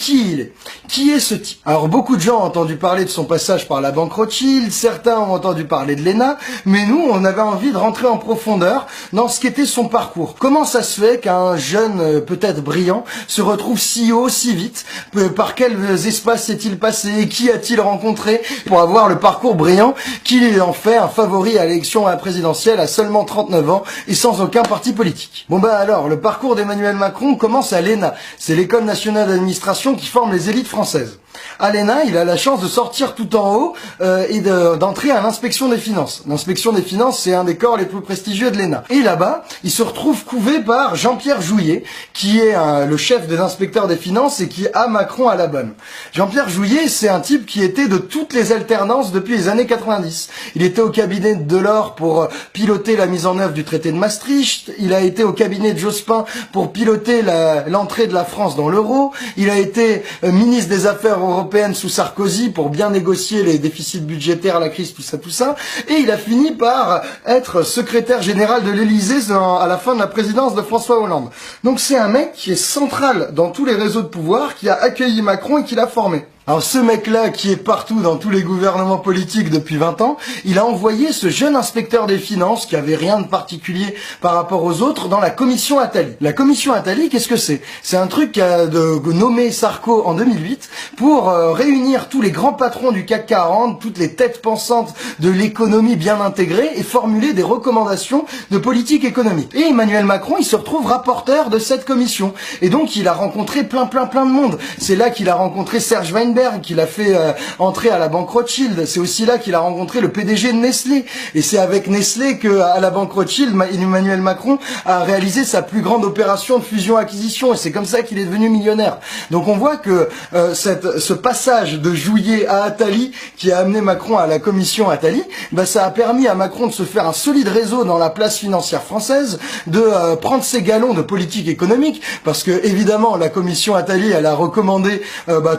qui il est. Qui est ce type? Alors beaucoup de gens ont entendu parler de son passage par la banque Rothschild, certains ont entendu parler de l'ENA, mais nous on avait envie de rentrer en profondeur dans ce qu'était son parcours. Comment ça se fait qu'un jeune peut-être brillant se retrouve si haut, si vite? Par quels espaces s'est-il passé? Qui a-t-il rencontré pour avoir le parcours brillant qui en fait un favori à l'élection présidentielle à seulement 39 ans et sans aucun parti politique? Bon bah alors, le parcours d'Emmanuel Macron commence à l'ENA. C'est l'école nationale d'administration qui forme les élites françaises. À l'ENA, il a la chance de sortir tout en haut et d'entrer à l'inspection des finances. L'inspection des finances, c'est un des corps les plus prestigieux de l'ENA. Et là-bas, il se retrouve couvé par Jean-Pierre Jouyet, qui est le chef des inspecteurs des finances et qui a Macron à la bonne. Jean-Pierre Jouyet, c'est un type qui était de toutes les alternances depuis les années 90. Il était au cabinet de Delors pour piloter la mise en œuvre du traité de Maastricht. Il a été au cabinet de Jospin pour piloter l'entrée de la France dans l'euro. Il a été ministre des Affaires européenne sous Sarkozy pour bien négocier les déficits budgétaires, la crise, tout ça. Et il a fini par être secrétaire général de l'Élysée à la fin de la présidence de François Hollande. Donc c'est un mec qui est central dans tous les réseaux de pouvoir, qui a accueilli Macron et qui l'a formé. Alors ce mec-là, qui est partout dans tous les gouvernements politiques depuis 20 ans, il a envoyé ce jeune inspecteur des finances, qui avait rien de particulier par rapport aux autres, dans la commission Attali. La commission Attali, qu'est-ce que c'est? C'est un truc qu'a nommé Sarko en 2008 pour réunir tous les grands patrons du CAC 40, toutes les têtes pensantes de l'économie bien intégrée et formuler des recommandations de politique économique. Et Emmanuel Macron, il se retrouve rapporteur de cette commission. Et donc il a rencontré plein de monde. C'est là qu'il a rencontré Serge Weinberg, qu'il a fait entrer à la banque Rothschild. C'est aussi là qu'il a rencontré le PDG de Nestlé. Et c'est avec Nestlé que à la banque Rothschild, Emmanuel Macron a réalisé sa plus grande opération de fusion-acquisition. Et c'est comme ça qu'il est devenu millionnaire. Donc on voit que ce passage de Jouyet à Attali, qui a amené Macron à la commission Attali, bah, ça a permis à Macron de se faire un solide réseau dans la place financière française, de prendre ses galons de politique économique, parce que évidemment la commission Attali, elle a recommandé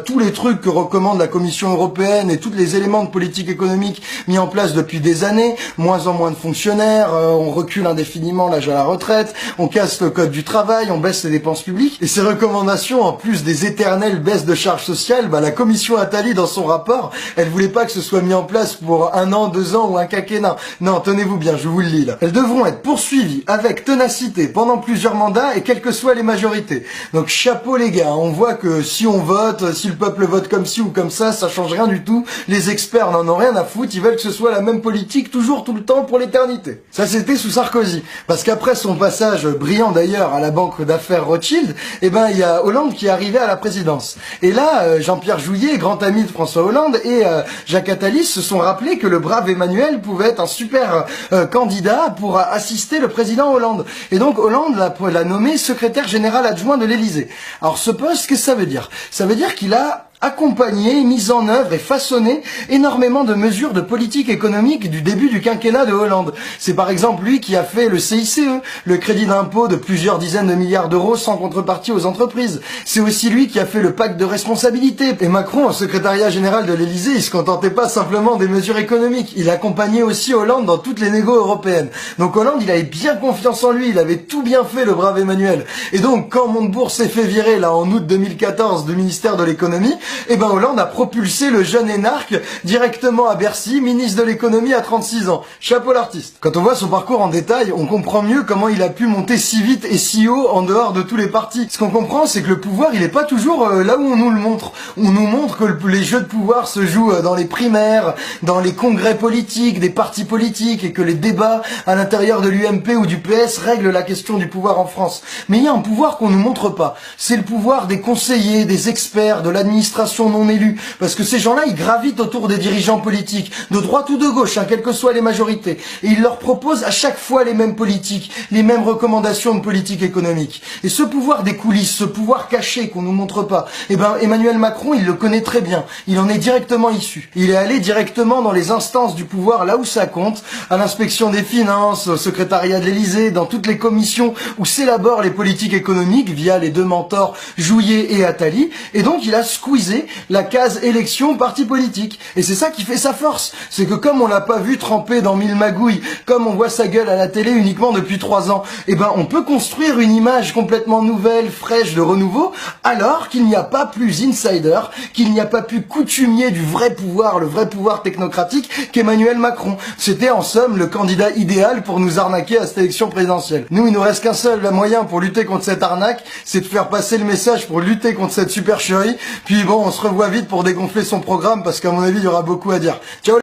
tous les trucs que recommande la Commission européenne et tous les éléments de politique économique mis en place depuis des années, moins en moins de fonctionnaires, on recule indéfiniment l'âge à la retraite, on casse le code du travail, on baisse les dépenses publiques. Et ces recommandations, en plus des éternelles baisses de charges sociales, la Commission Attali, dans son rapport, elle voulait pas que ce soit mis en place pour 1 an, 2 ans ou un quinquennat. Non, tenez-vous bien, je vous le lis là. Elles devront être poursuivies avec ténacité pendant plusieurs mandats et quelles que soient les majorités. Donc chapeau les gars, on voit que si on vote, si le peuple vote comme ci ou comme ça change rien du tout. Les experts n'en ont rien à foutre, ils veulent que ce soit la même politique toujours, tout le temps, pour l'éternité. Ça c'était sous Sarkozy. Parce qu'après son passage brillant d'ailleurs à la banque d'affaires Rothschild, il y a Hollande qui est arrivé à la présidence. Et là, Jean-Pierre Jouyet, grand ami de François Hollande, et Jacques Attali se sont rappelés que le brave Emmanuel pouvait être un super candidat pour assister le président Hollande. Et donc Hollande l'a nommé secrétaire général adjoint de l'Élysée. Alors ce poste, qu'est-ce que ça veut dire? Ça veut dire qu'il a accompagné, mis en œuvre et façonné énormément de mesures de politique économique du début du quinquennat de Hollande. C'est par exemple lui qui a fait le CICE, le crédit d'impôt de plusieurs dizaines de milliards d'euros sans contrepartie aux entreprises. C'est aussi lui qui a fait le pacte de responsabilité. Et Macron, au secrétariat général de l'Élysée, il se contentait pas simplement des mesures économiques. Il accompagnait aussi Hollande dans toutes les négos européennes. Donc Hollande, il avait bien confiance en lui, il avait tout bien fait, le brave Emmanuel. Et donc, quand Montebourg s'est fait virer, là, en août 2014 du ministère de l'économie, Hollande a propulsé le jeune énarque directement à Bercy, ministre de l'économie à 36 ans. Chapeau l'artiste. Quand on voit son parcours en détail, on comprend mieux comment il a pu monter si vite et si haut en dehors de tous les partis. Ce qu'on comprend, c'est que le pouvoir, il est pas toujours là où on nous le montre. On nous montre que les jeux de pouvoir se jouent dans les primaires, dans les congrès politiques, des partis politiques, et que les débats à l'intérieur de l'UMP ou du PS règlent la question du pouvoir en France. Mais il y a un pouvoir qu'on nous montre pas. C'est le pouvoir des conseillers, des experts, de l'administration non élus, parce que ces gens-là, ils gravitent autour des dirigeants politiques, de droite ou de gauche, quelles que soient les majorités, et ils leur proposent à chaque fois les mêmes politiques, les mêmes recommandations de politique économique. Et ce pouvoir des coulisses, ce pouvoir caché qu'on nous montre pas, Emmanuel Macron, il le connaît très bien, il en est directement issu. Il est allé directement dans les instances du pouvoir, là où ça compte, à l'inspection des finances, au secrétariat de l'Élysée, dans toutes les commissions où s'élaborent les politiques économiques via les deux mentors Jouyet et Attali, et donc il a squeezé sécuriser la case élection parti politique. Et c'est ça qui fait sa force. C'est que comme on l'a pas vu tremper dans mille magouilles, comme on voit sa gueule à la télé uniquement depuis 3 ans, eh ben on peut construire une image complètement nouvelle, fraîche, de renouveau, alors qu'il n'y a pas plus insider, qu'il n'y a pas plus coutumier du vrai pouvoir, le vrai pouvoir technocratique qu'Emmanuel Macron. C'était en somme le candidat idéal pour nous arnaquer à cette élection présidentielle. Nous, il nous reste qu'un seul moyen pour lutter contre cette arnaque, c'est de faire passer le message pour lutter contre cette supercherie. Puis bon, on se revoit vite pour dégonfler son programme parce qu'à mon avis, il y aura beaucoup à dire. Ciao.